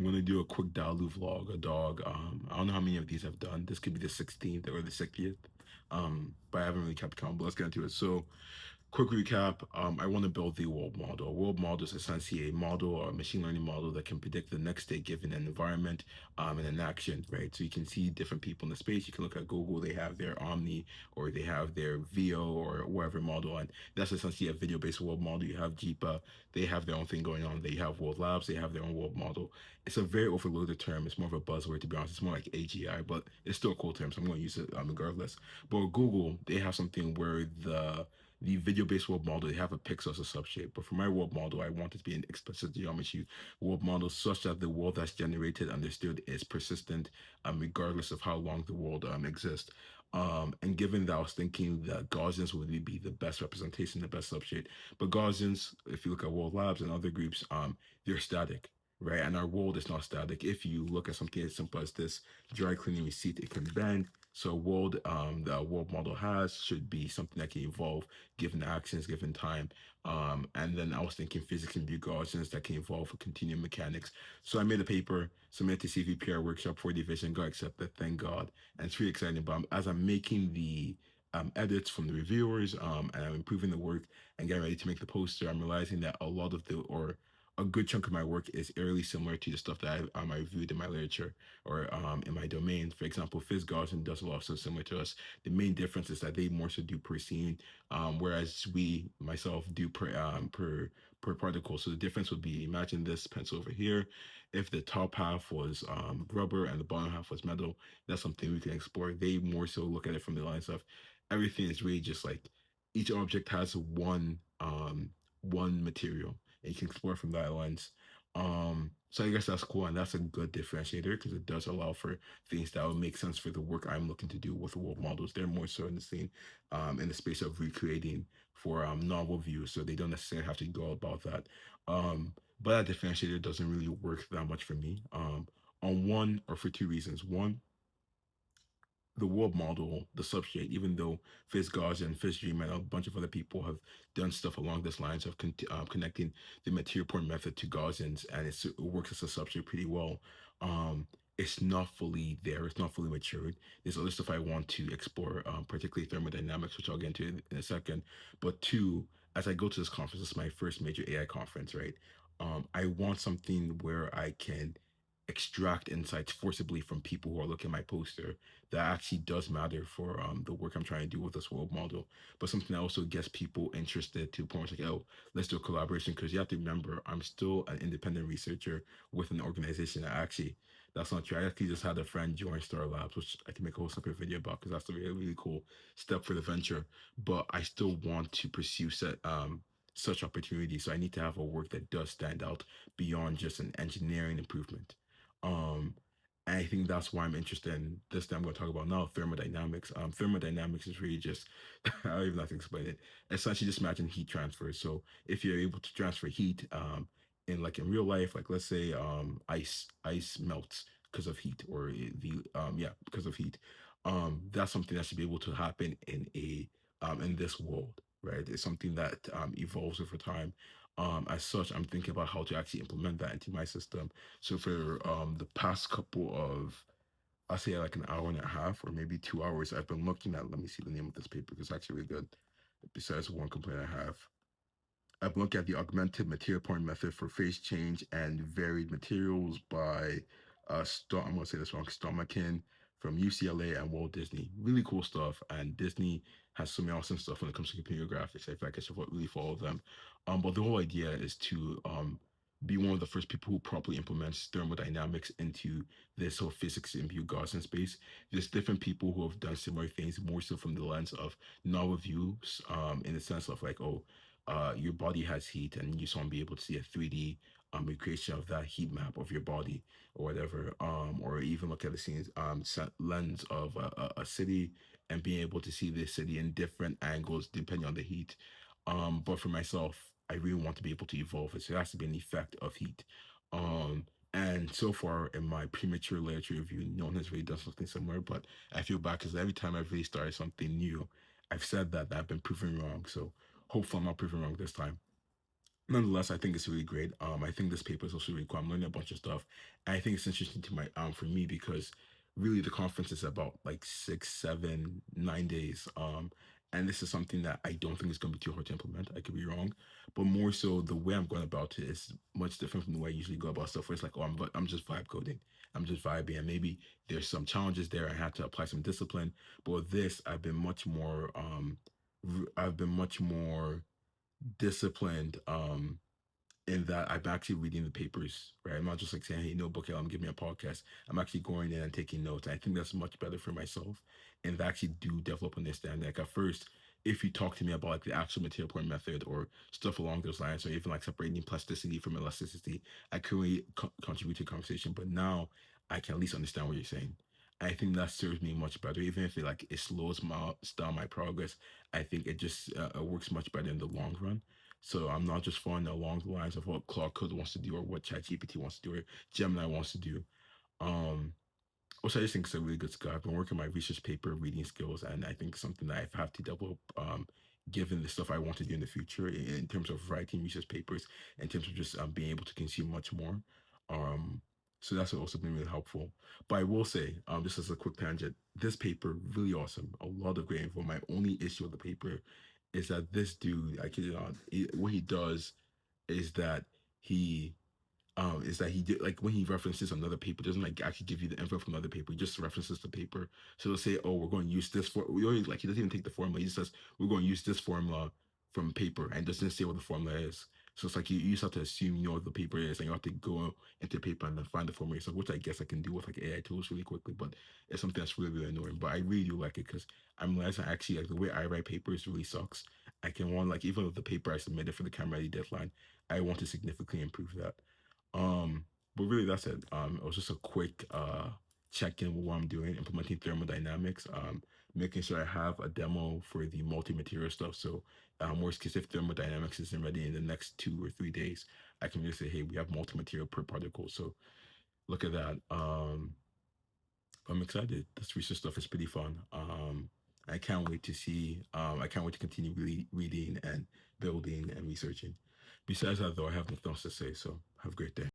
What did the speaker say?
I'm gonna do a quick Dalu vlog, a dog. I don't know how many of these I've done. This could be the 16th or the 60th. But I haven't really kept count. But let's get into it. So, quick recap. I want to build the world model. A world model is essentially a model or a machine learning model that can predict the next state given an environment and an action, right? So you can see different people in the space. You can look at Google, they have their Omni or they have their VO or whatever model. And that's essentially a video-based world model. You have Jeepa, they have their own thing going on. They have World Labs, they have their own world model. It's a very overloaded term. It's more of a buzzword, to be honest. It's more like AGI, but it's still a cool term. So I'm going to use it regardless. But with Google, they have something where the video-based world model, they have a pixel as a substrate. But for my world model, I want it to be an explicit geometry world model such that the world that's generated, understood, is persistent, regardless of how long the world exists. And given that I was thinking that Gaussians would be the best representation, the best substrate. But Gaussians, if you look at World Labs and other groups, they're static, right? And our world is not static. If you look at something as simple as this dry cleaning receipt, it can bend. So world the world model has should be something that can evolve given actions, given time. And then I was thinking physics and Gaussians that can evolve for continuum mechanics. So I made a paper, submitted to CVPR workshop for division, got accepted, thank God. And it's really exciting. But as I'm making the edits from the reviewers and I'm improving the work and getting ready to make the poster, I'm realizing that a lot of the or a good chunk of my work is eerily similar to the stuff that I reviewed in my literature or in my domain. For example, Fizz Gaussian does a lot of stuff similar to us. The main difference is that they more so do per scene, whereas we, myself, do per particle. So the difference would be, imagine this pencil over here. If the top half was rubber and the bottom half was metal, that's something we can explore. They more so look at it from the lines of everything is really just like each object has one material and you can explore from that lens. So I guess that's cool, and that's a good differentiator because it does allow for things that would make sense for the work I'm looking to do with world models. They're more so in the scene, in the space of recreating for novel views, so they don't necessarily have to go about that. But that differentiator doesn't really work that much for me. On one or for two reasons. One, the world model, the substrate, even though Fizz Gauss and Fizz Dream and a bunch of other people have done stuff along this lines of connecting the material point method to Gaussians, and it works as a substrate pretty well. It's not fully there. It's not fully matured. There's other stuff I want to explore, particularly thermodynamics, which I'll get into in a second. But two, as I go to this conference, this is my first major AI conference, right? I want something where I can extract insights forcibly from people who are looking at my poster that actually does matter for the work I'm trying to do with this world model, but something that also gets people interested to the point where it's like, oh, let's do a collaboration. Because you have to remember, I'm still an independent researcher with an organization that actually, that's not true. I actually just had a friend join Star Labs, which I can make a whole separate video about because that's a really, really cool step for the venture. But I still want to pursue such opportunities. So I need to have a work that does stand out beyond just an engineering improvement. Um, and I think that's why I'm interested in this that I'm going to talk about now, thermodynamics. Thermodynamics is really just, I don't even have to explain it. Essentially, just imagine heat transfer. So if you're able to transfer heat in real life, like let's say ice melts because of heat, or because of heat. That's something that should be able to happen in this world, right? It's something that evolves over time. As such, I'm thinking about how to actually implement that into my system. So for the past couple of, I'll say like an hour and a half or maybe 2 hours, I've been looking at, let me see the name of this paper because it's actually really good. Besides one complaint I have, I've looked at the augmented material point method for phase change and varied materials by I'm gonna say this wrong, Stomakin from UCLA and Walt Disney. Really cool stuff. And Disney has so many awesome stuff when it comes to computer graphics. I feel like I should really follow them. But the whole idea is to be one of the first people who properly implements thermodynamics into this whole physics imbued Gaussian space. There's different people who have done similar things, more so from the lens of novel views, in the sense of like, oh, your body has heat and you just want to be able to see a 3D recreation of that heat map of your body or whatever, or even look at the scenes lens of a city and being able to see this city in different angles depending on the heat. But for myself, I really want to be able to evolve it, so it has to be an effect of heat. And so far in my premature literature review, no one has really done something similar, but I feel bad because every time I've really started something new, I've said that I've been proven wrong. So hopefully I'm not proven wrong this time. Nonetheless, I think it's really great. I think this paper is also really cool. I'm learning a bunch of stuff. And I think it's interesting to my for me because really the conference is about like 6, 7, 9 days. And this is something that I don't think is going to be too hard to implement. I could be wrong, but more so the way I'm going about it is much different from the way I usually go about stuff. Where it's like, oh, I'm just vibe coding. I'm just vibing, and maybe there's some challenges there. I have to apply some discipline. But with this, I've been much more disciplined in that I'm actually reading the papers, right? I'm not just like saying, hey, notebook, I'm giving me a podcast. I'm actually going in and taking notes. I think that's much better for myself and I actually do develop understanding. Like at first, if you talk to me about like the actual material point method or stuff along those lines, or even like separating plasticity from elasticity, I could really contribute to the conversation. But now I can at least understand what you're saying. I think that serves me much better, even if it slows down my progress. I think it just works much better in the long run. So I'm not just following along the lines of what Claude Code wants to do or what ChatGPT wants to do or Gemini wants to do. Um, which I just think is a really good skill. I've been working my research paper reading skills, and I think something that I have to develop, given the stuff I want to do in the future in terms of writing research papers, in terms of just being able to consume much more. Um, so that's also been really helpful. But I will say, just as a quick tangent, this paper really awesome. A lot of great info. My only issue with the paper is that this dude, I kid you not, what he does is that he he did like when he references another paper, doesn't like actually give you the info from another paper, he just references the paper. So they'll say, oh, we're going to use this for we always like he doesn't even take the formula, he just says we're going to use this formula from paper and doesn't say what the formula is. So it's like you just have to assume you know what the paper is and you have to go into paper and then find the formula yourself, which I guess I can do with like AI tools really quickly, but it's something that's really, really annoying. But I really do like it because I'm realizing actually like the way I write papers really sucks. I can want like even with the paper I submitted for the camera ready deadline, I want to significantly improve that. Um, but really that's it. It was just a quick check-in with what I'm doing, implementing thermodynamics, making sure I have a demo for the multi-material stuff. So worst case if thermodynamics isn't ready in the next 2 or 3 days, I can just say, hey, we have multi-material per particle. So look at that. I'm excited. This research stuff is pretty fun. I can't wait to see. I can't wait to continue really reading and building and researching. Besides that, though, I have nothing else to say. So have a great day.